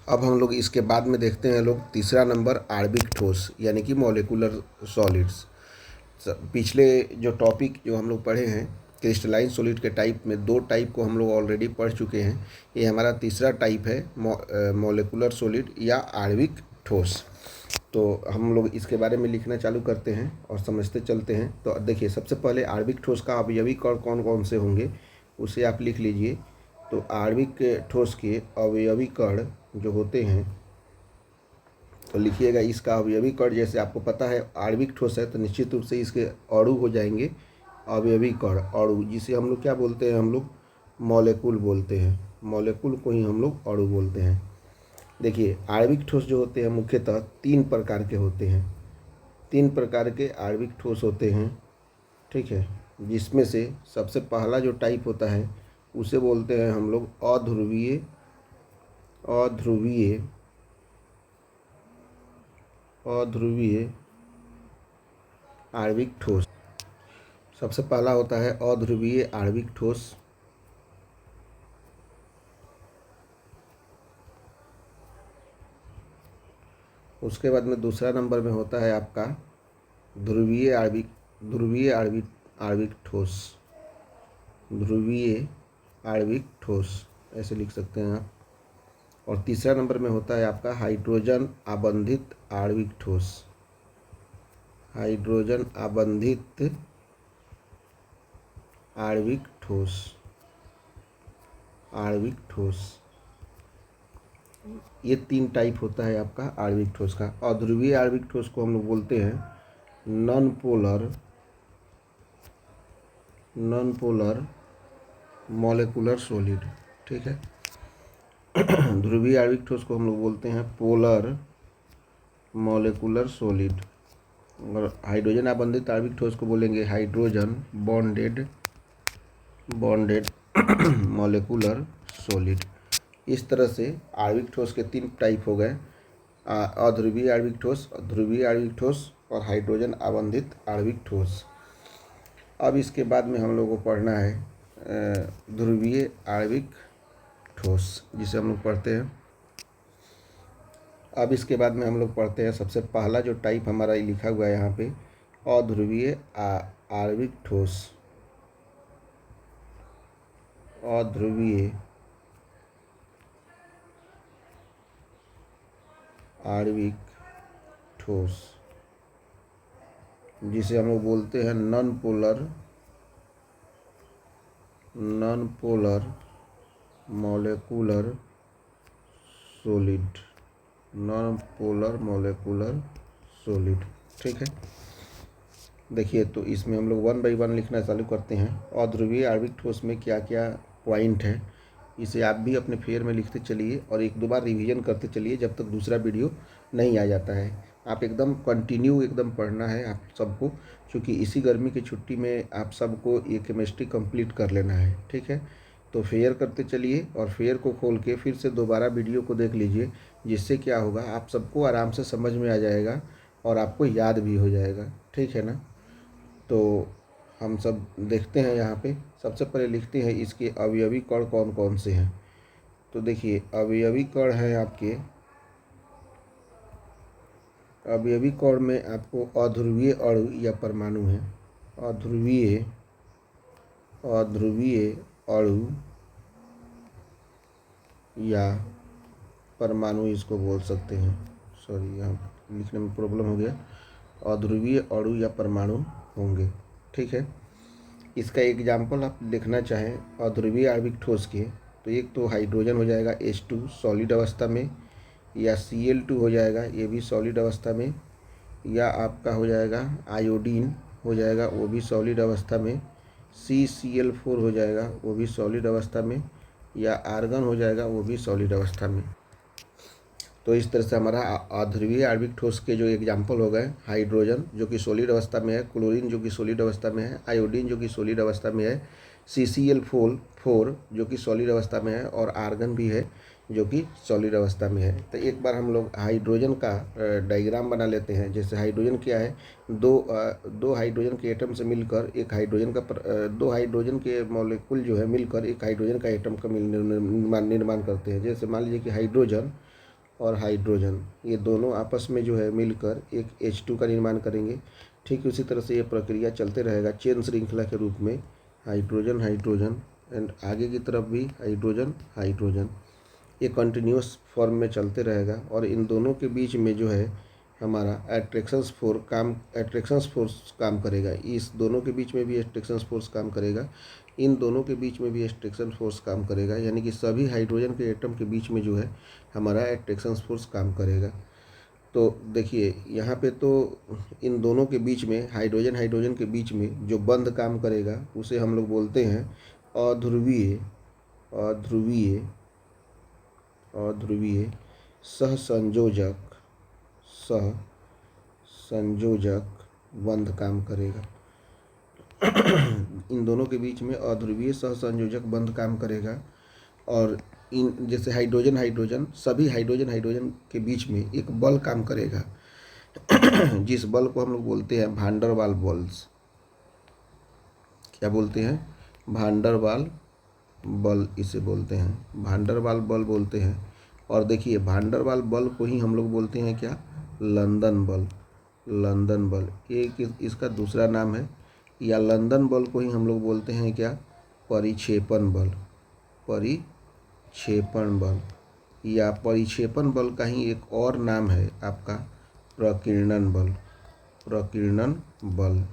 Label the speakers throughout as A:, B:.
A: अब हम लोग इसके बाद में देखते हैं लोग तीसरा नंबर आणविक ठोस यानी कि मॉलिक्यूलर सॉलिड्स। पिछले जो टॉपिक जो हम लोग पढ़े हैं क्रिस्टलाइन सॉलिड के टाइप में, दो टाइप को हम लोग ऑलरेडी पढ़ चुके हैं। ये हमारा तीसरा टाइप है मॉलिक्यूलर सॉलिड या आणविक ठोस। तो हम लोग इसके बारे में लिखना चालू करते हैं और समझते चलते हैं। तो देखिए, सबसे पहले आणविक ठोस का अवयवी कण कौन कौन से होंगे उसे आप लिख लीजिए। तो आणविक ठोस के अवयवी कण जो होते हैं, तो लिखिएगा इसका अवयवी कण। जैसे आपको पता है आणविक ठोस है तो निश्चित रूप से इसके अणु हो जाएंगे अवयवी कण, अणु, जिसे हम लोग क्या बोलते हैं, हम लोग मॉलिक्यूल बोलते हैं। मॉलिक्यूल को ही हम लोग अणु बोलते हैं। देखिए, आणविक ठोस जो होते हैं मुख्यतः तीन प्रकार के होते हैं। तीन प्रकार के आणविक ठोस होते हैं, ठीक है। जिसमें से सबसे पहला जो टाइप होता है उसे बोलते हैं हम लोग अध्रुवीय अध्रुवीय अध्रुवीय आणविक ठोस। सबसे पहला होता है अध्रुवीय आणविक ठोस। उसके बाद में दूसरा नंबर में होता है आपका ध्रुवीय आणविक ठोस। ध्रुवीय आणविक ठोस ऐसे लिख सकते हैं आप। और तीसरा नंबर में होता है आपका हाइड्रोजन आबंधित आणविक ठोस। हाइड्रोजन आबंधित आणविक ठोस। आणविक ठोस, ये तीन टाइप होता है आपका आणविक ठोस का। अध्रुवीय आणविक ठोस को हम लोग बोलते हैं नॉन पोलर मॉलिक्यूलर सॉलिड, ठीक है। ध्रुवीय आणविक ठोस को हम लोग बोलते हैं पोलर मॉलिक्यूलर सॉलिड। और हाइड्रोजन आबंधित आणविक ठोस को बोलेंगे हाइड्रोजन बॉन्डेड मॉलिक्यूलर सॉलिड। इस तरह से आणविक ठोस के तीन टाइप हो गए, अध्रुवीय आणविक ठोस, ध्रुवीय आणविक ठोस और हाइड्रोजन आबंधित आणविक ठोस। अब इसके बाद में हम लोगों को पढ़ना है ध्रुवीय आणविक ठोस, जिसे हम लोग पढ़ते हैं। अब इसके बाद में हम लोग पढ़ते हैं सबसे पहला जो टाइप हमारा लिखा हुआ है यहाँ पे, अध्रुवीय आणविक ठोस। अध्रुवीय आणविक ठोस, जिसे हम लोग बोलते हैं non polar molecular solid. Non polar molecular solid, ठीक है। देखिए, तो इसमें हम लोग 1 बाय 1 लिखना चालू करते हैं। अध्रुवीय आणविक ठोस में क्या क्या पॉइंट है इसे आप भी अपने फेयर में लिखते चलिए और एक दो बार रिवीजन करते चलिए जब तक दूसरा वीडियो नहीं आ जाता है। आप एकदम कंटिन्यू एकदम पढ़ना है आप सबको, क्योंकि इसी गर्मी की छुट्टी में आप सबको ये केमिस्ट्री कंप्लीट कर लेना है, ठीक है। तो फेयर करते चलिए और फेयर को खोल के फिर से दोबारा वीडियो को देख लीजिए, जिससे क्या होगा आप सबको आराम से समझ में आ जाएगा और आपको याद भी हो जाएगा, ठीक है ना। तो हम सब देखते हैं यहाँ पे। सबसे पहले लिखते हैं इसके अवयवी कण कौन कौन से हैं। तो देखिए, अवयवी कण हैं आपके, अवयवी कण में आपको अध्रुवीय अणु या परमाणु है। अध्रुवीय अणु या परमाणु इसको बोल सकते हैं। सॉरी, यहाँ लिखने में प्रॉब्लम हो गया। अध्रुवीय अणु या परमाणु होंगे, ठीक है। इसका एग्जाम्पल आप लिखना चाहें अध्रुवीय आणविक ठोस के, तो एक तो हाइड्रोजन हो जाएगा H2 सॉलिड अवस्था में, या Cl2 हो जाएगा ये भी सॉलिड अवस्था में, या आपका हो जाएगा आयोडीन हो जाएगा वो भी सॉलिड अवस्था में, CCl4 हो जाएगा वो भी सॉलिड अवस्था में, या आर्गन हो जाएगा वो भी सॉलिड अवस्था में। तो इस तरह से हमारा अध्रुवीय आणविक ठोस के जो एग्जाम्पल हो गए, हाइड्रोजन जो कि सॉलिड अवस्था में है, क्लोरीन जो कि सॉलिड अवस्था में है, आयोडीन जो कि सॉलिड अवस्था में है, CCl4 जो कि सॉलिड अवस्था में है, और आर्गन भी है जो कि सॉलिड अवस्था में है। तो एक बार हम लोग हाइड्रोजन का डायग्राम बना लेते हैं। जैसे हाइड्रोजन क्या है, दो हाइड्रोजन के एटम से मिलकर एक हाइड्रोजन का दो हाइड्रोजन के मॉलिक्यूल जो है मिलकर एक हाइड्रोजन का एटम का निर्माण करते हैं। जैसे मान लीजिए कि हाइड्रोजन और हाइड्रोजन, ये दोनों आपस में जो है मिलकर एक H2 का निर्माण करेंगे। ठीक उसी तरह से ये प्रक्रिया चलते रहेगा चेन श्रृंखला के रूप में, हाइड्रोजन हाइड्रोजन एंड आगे की तरफ भी हाइड्रोजन हाइड्रोजन, ये कंटिन्यूस फॉर्म में चलते रहेगा। और इन दोनों के बीच में जो है हमारा एट्रैक्शंस फोर्स काम करेगा। इस दोनों के बीच में भी एट्रैक्शंस फोर्स काम करेगा, इन दोनों के बीच में भी एट्रैक्शन फोर्स काम करेगा, यानी कि सभी हाइड्रोजन के एटम के बीच में जो है हमारा एट्रैक्शंस फोर्स काम करेगा। तो देखिए यहाँ पे तो इन दोनों के बीच में हाइड्रोजन हाइड्रोजन के बीच में जो बंध काम करेगा उसे हम लोग बोलते हैं अध्रुवीय अध्रुवीय अध्रुवीय सहसंयोजक सहसंयोजक बंध काम करेगा। इन दोनों के बीच में अध्रुवीय सहसंयोजक बंध काम करेगा। और इन जैसे हाइड्रोजन हाइड्रोजन, सभी हाइड्रोजन हाइड्रोजन के बीच में एक बल काम करेगा जिस बल को हम लोग बोलते हैं भांडरवाल बल्स। क्या बोलते हैं? भांडरवाल बल इसे बोलते हैं, भांडरवाल बल बोलते हैं। और देखिए भांडरवाल बल को ही हम लोग बोलते हैं क्या? लंदन बल। लंदन बल ये इसका दूसरा नाम है, या लंदन बल को ही हम लोग बोलते हैं क्या? परिक्षेपण बल। परिक्षेपण बल या परिक्षेपण बल का ही एक और नाम है आपका प्रकीर्णन बल। प्रकीर्णन बल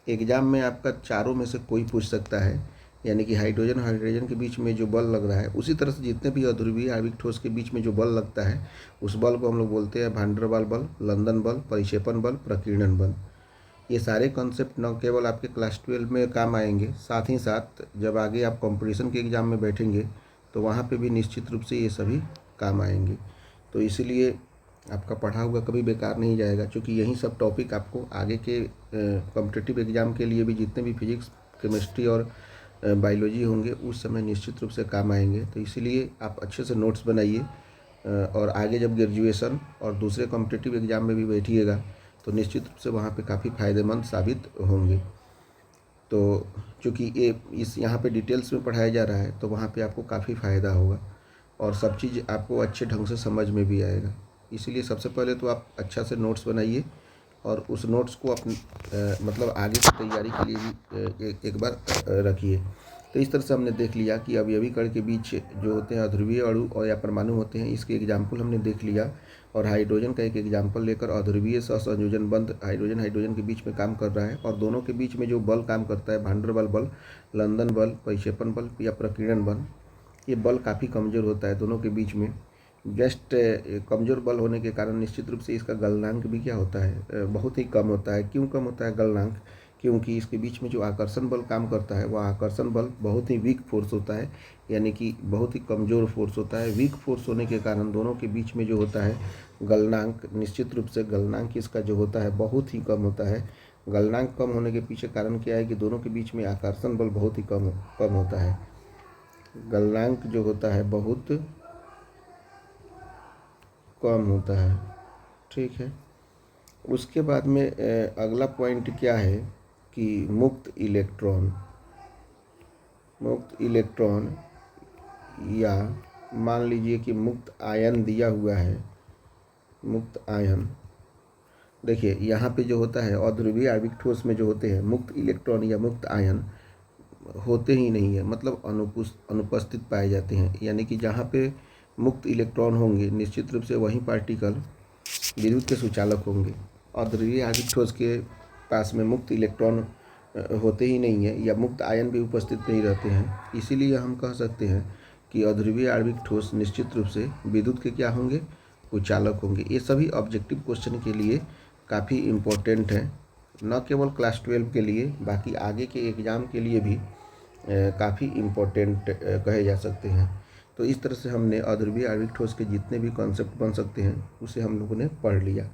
A: एग्जाम में आपका चारों में से कोई पूछ सकता है, यानी कि हाइड्रोजन हाइड्रोजन के बीच में जो बल लग रहा है उसी तरह से जितने भी अध्रुवीय आणविक ठोस के बीच में जो बल लगता है उस बल को हम लोग बोलते हैं भांडरवाल बल, लंदन बल, परिक्षेपण बल, प्रकीर्णन बल। ये सारे कॉन्सेप्ट न केवल आपके क्लास 12 में काम आएंगे, साथ ही साथ जब आगे आप कंपटीशन के एग्ज़ाम में बैठेंगे तो वहाँ पे भी निश्चित रूप से ये सभी काम आएंगे। तो इसीलिए आपका पढ़ा हुआ कभी बेकार नहीं जाएगा, क्योंकि यही सब टॉपिक आपको आगे के कॉम्पिटिटिव एग्ज़ाम के लिए भी जितने भी फिजिक्स, केमिस्ट्री और बायोलॉजी होंगे उस समय निश्चित रूप से काम आएंगे। तो इसीलिए आप अच्छे से नोट्स बनाइए और आगे जब ग्रेजुएशन और दूसरे कॉम्पिटिटिव एग्ज़ाम में भी बैठिएगा तो निश्चित रूप से वहाँ पे काफ़ी फ़ायदेमंद साबित होंगे। तो चूँकि ये यहाँ पे डिटेल्स में पढ़ाया जा रहा है तो वहाँ पे आपको काफ़ी फ़ायदा होगा और सब चीज़ आपको अच्छे ढंग से समझ में भी आएगा। इसलिए सबसे पहले तो आप अच्छा से नोट्स बनाइए और उस नोट्स को मतलब आगे की तैयारी के लिए भी एक बार रखिए। तो इस तरह से हमने देख लिया कि अवयवी कण के बीच जो होते हैं अध्रुवीय अणु और या परमाणु होते हैं, इसके एग्जाम्पल हमने देख लिया। और हाइड्रोजन का एक एग्जाम्पल लेकर अध्रुवीय सहसंयोजन बंध हाइड्रोजन हाइड्रोजन के बीच में काम कर रहा है और दोनों के बीच में जो बल काम करता है भांडरवाल बल, लंदन बल, परिक्षेपण बल या प्रकीर्णन बल, ये बल काफ़ी कमज़ोर होता है दोनों के बीच में। जस्ट कमज़ोर बल होने के कारण निश्चित रूप से इसका गलनांक भी क्या होता है? बहुत ही कम होता है। क्यों कम होता है गलनांक? क्योंकि इसके बीच में जो आकर्षण बल काम करता है वह आकर्षण बल बहुत ही वीक फोर्स होता है, यानी कि बहुत ही कमज़ोर फोर्स होता है। वीक फोर्स होने के कारण दोनों के बीच में जो होता है गलनांक, निश्चित रूप से गलनांक इसका जो होता है बहुत ही कम होता है। गलनांक कम होने के पीछे कारण क्या है कि दोनों के बीच में आकर्षण बल बहुत ही कम होता है। गलनांक जो होता है बहुत कम होता है। ठीक है, उसके बाद में अगला पॉइंट क्या है कि मुक्त इलेक्ट्रॉन या मान लीजिए कि मुक्त आयन दिया हुआ है। मुक्त आयन देखिए यहाँ पे जो होता है अध्रुवीय आणविक ठोस में जो होते हैं मुक्त इलेक्ट्रॉन या मुक्त आयन होते ही नहीं है, मतलब अनुपस्थित पाए जाते हैं। यानी कि जहाँ पे मुक्त इलेक्ट्रॉन होंगे निश्चित रूप से वही पार्टिकल विद्युत के सुचालक होंगे। अध्रुवीय आणविक ठोस के पास में मुक्त इलेक्ट्रॉन होते ही नहीं है या मुक्त आयन भी उपस्थित नहीं रहते हैं। इसीलिए हम कह सकते हैं कि अध्रुवीय आणविक ठोस निश्चित रूप से विद्युत के क्या होंगे? कुचालक होंगे। ये सभी ऑब्जेक्टिव क्वेश्चन के लिए काफ़ी इम्पोर्टेंट है, न केवल क्लास 12 के लिए बाकी आगे के एग्ज़ाम के लिए भी काफ़ी इम्पोर्टेंट कहे जा सकते हैं। तो इस तरह से हमने अध्रुवीय आणविक ठोस के जितने भी कॉन्सेप्ट बन सकते हैं उसे हम लोगों ने पढ़ लिया।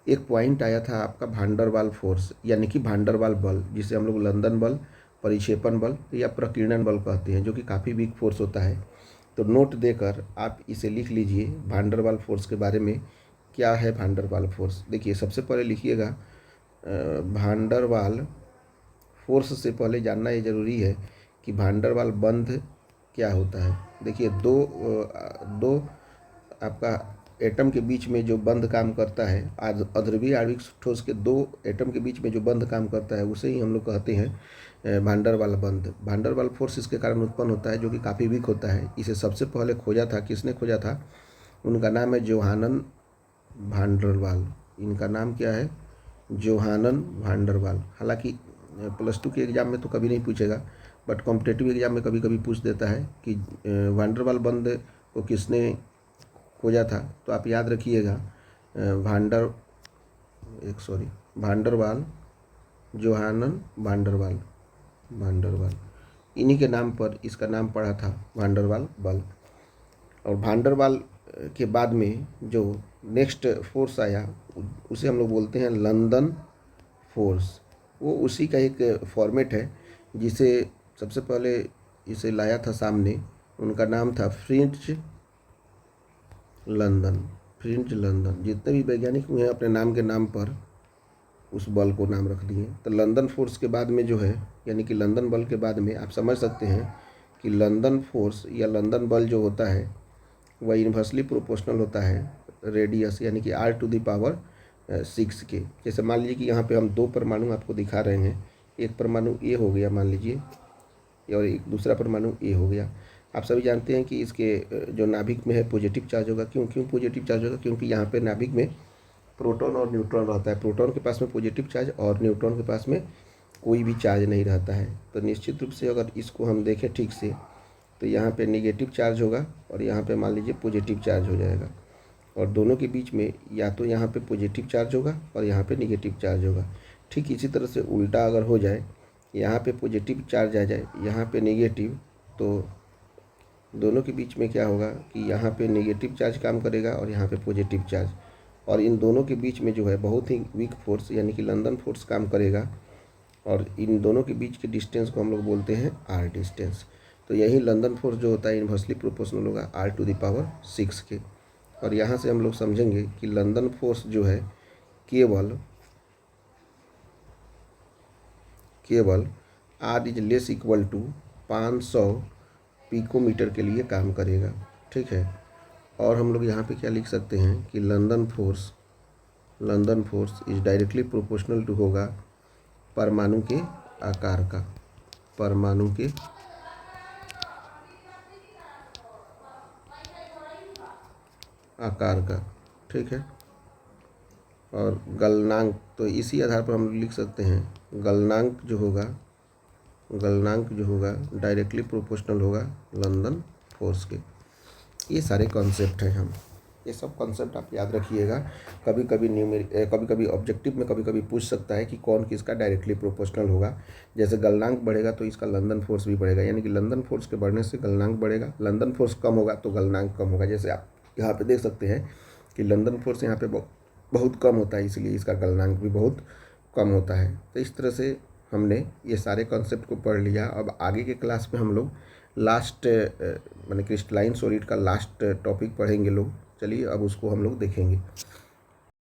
A: एक पॉइंट आया था आपका भांडरवाल फोर्स, यानी कि भांडरवाल बल, जिसे हम लोग लंदन बल, परिक्षेपण बल या प्रकीर्णन बल कहते हैं, जो कि काफ़ी वीक फोर्स होता है। तो नोट देकर आप इसे लिख लीजिए भांडरवाल फोर्स के बारे में। क्या है भांडरवाल फोर्स? देखिए सबसे पहले लिखिएगा भांडरवाल फोर्स से पहले जानना ये ज़रूरी है कि भांडरवाल बंध क्या होता है। देखिए दो आपका एटम के बीच में जो बंध काम करता है, आज अध्रुवीय आणविक ठोस के दो एटम के बीच में जो बंध काम करता है उसे ही हम लोग कहते हैं वान डर वाल बंध। वान डर वाल फोर्स इसके कारण उत्पन्न होता है जो कि काफ़ी वीक होता है। इसे सबसे पहले खोजा था, किसने खोजा था? उनका नाम है जोहानन वान डर वाल। इनका नाम क्या है? जोहानन वान डर वाल। हालांकि +2 के एग्ज़ाम में तो कभी नहीं पूछेगा, बट कॉम्पिटेटिव एग्ज़ाम में कभी कभी पूछ देता है कि वान डर वाल बंध को किसने खोजा था। तो आप याद रखिएगा वान डर वाल, जोहानन वान डर वाल, इन्हीं के नाम पर इसका नाम पड़ा था वान डर वाल बल। और वान डर वाल के बाद में जो नेक्स्ट फोर्स आया उसे हम लोग बोलते हैं लंदन फोर्स। वो उसी का एक फॉर्मेट है जिसे सबसे पहले इसे लाया था सामने। उनका नाम था फ्रिंज लंदन। जितने भी वैज्ञानिक हुए हैं अपने नाम के नाम पर उस बल को नाम रख दिए। तो लंदन फोर्स के बाद में जो है, यानी कि लंदन बल के बाद में आप समझ सकते हैं कि लंदन फोर्स या लंदन बल जो होता है वह इन्वर्सली प्रोपोर्शनल होता है रेडियस, यानी कि r⁶ के। जैसे मान लीजिए कि यहाँ पे हम 2 परमाणु आपको दिखा रहे हैं। एक परमाणु ए हो गया मान लीजिए, और एक दूसरा परमाणु ए हो गया। आप सभी जानते हैं कि इसके जो नाभिक में है पॉजिटिव चार्ज होगा। क्यों पॉजिटिव चार्ज होगा? क्योंकि यहाँ पे नाभिक में प्रोटॉन और न्यूट्रॉन रहता है। प्रोटॉन के पास में पॉजिटिव चार्ज और न्यूट्रॉन के पास में कोई भी चार्ज नहीं रहता है। तो निश्चित रूप से अगर इसको हम देखें ठीक से तो यहाँ पे नेगेटिव चार्ज होगा और यहाँ पे मान लीजिए पॉजिटिव चार्ज हो जाएगा, और दोनों के बीच में या तो यहाँ पे पॉजिटिव चार्ज होगा और यहाँ पे नेगेटिव चार्ज होगा। ठीक इसी तरह से उल्टा अगर हो जाए, यहाँ पे पॉजिटिव चार्ज आ जाए, यहाँ पे नेगेटिव, तो दोनों के बीच में क्या होगा कि यहाँ पे नेगेटिव चार्ज काम करेगा और यहाँ पे पॉजिटिव चार्ज, और इन दोनों के बीच में जो है बहुत ही वीक फोर्स यानी कि लंदन फोर्स काम करेगा, और इन दोनों के बीच के डिस्टेंस को हम लोग बोलते हैं r डिस्टेंस। तो यही लंदन फोर्स जो होता है इन्वर्सली प्रोपोर्शनल होगा r⁶ के। और यहाँ से हम लोग समझेंगे कि लंदन फोर्स जो है केवल r ≤ 500 पिकोमीटर के लिए काम करेगा। ठीक है। और हम लोग यहाँ पे क्या लिख सकते हैं कि London force is directly proportional to होगा परमाणु के आकार का, परमाणु के आकार का। ठीक है। और गलनांक, तो इसी आधार पर हम लिख सकते हैं गलनांक जो होगा डायरेक्टली प्रोपोर्शनल होगा लंदन फोर्स के। ये सारे कॉन्सेप्ट हैं। ये सब कॉन्सेप्ट आप याद रखिएगा। कभी कभी ऑब्जेक्टिव में कभी कभी पूछ सकता है कि कौन किसका डायरेक्टली प्रोपोर्शनल होगा। जैसे गलनांक बढ़ेगा तो इसका लंदन फोर्स भी बढ़ेगा, यानी कि लंदन फोर्स के बढ़ने से गलनांक बढ़ेगा, लंदन फोर्स कम होगा तो गलनांक कम होगा। जैसे आप यहाँ पे देख सकते हैं कि लंदन फोर्स यहाँ पे बहुत कम होता है, इसलिए इसका गलनांक भी बहुत कम होता है। तो इस तरह से हमने ये सारे कॉन्सेप्ट को पढ़ लिया। अब आगे के क्लास में हम लोग लास्ट माने क्रिस्टलाइन सॉलिड का लास्ट टॉपिक पढ़ेंगे लोग। चलिए अब उसको हम लोग देखेंगे।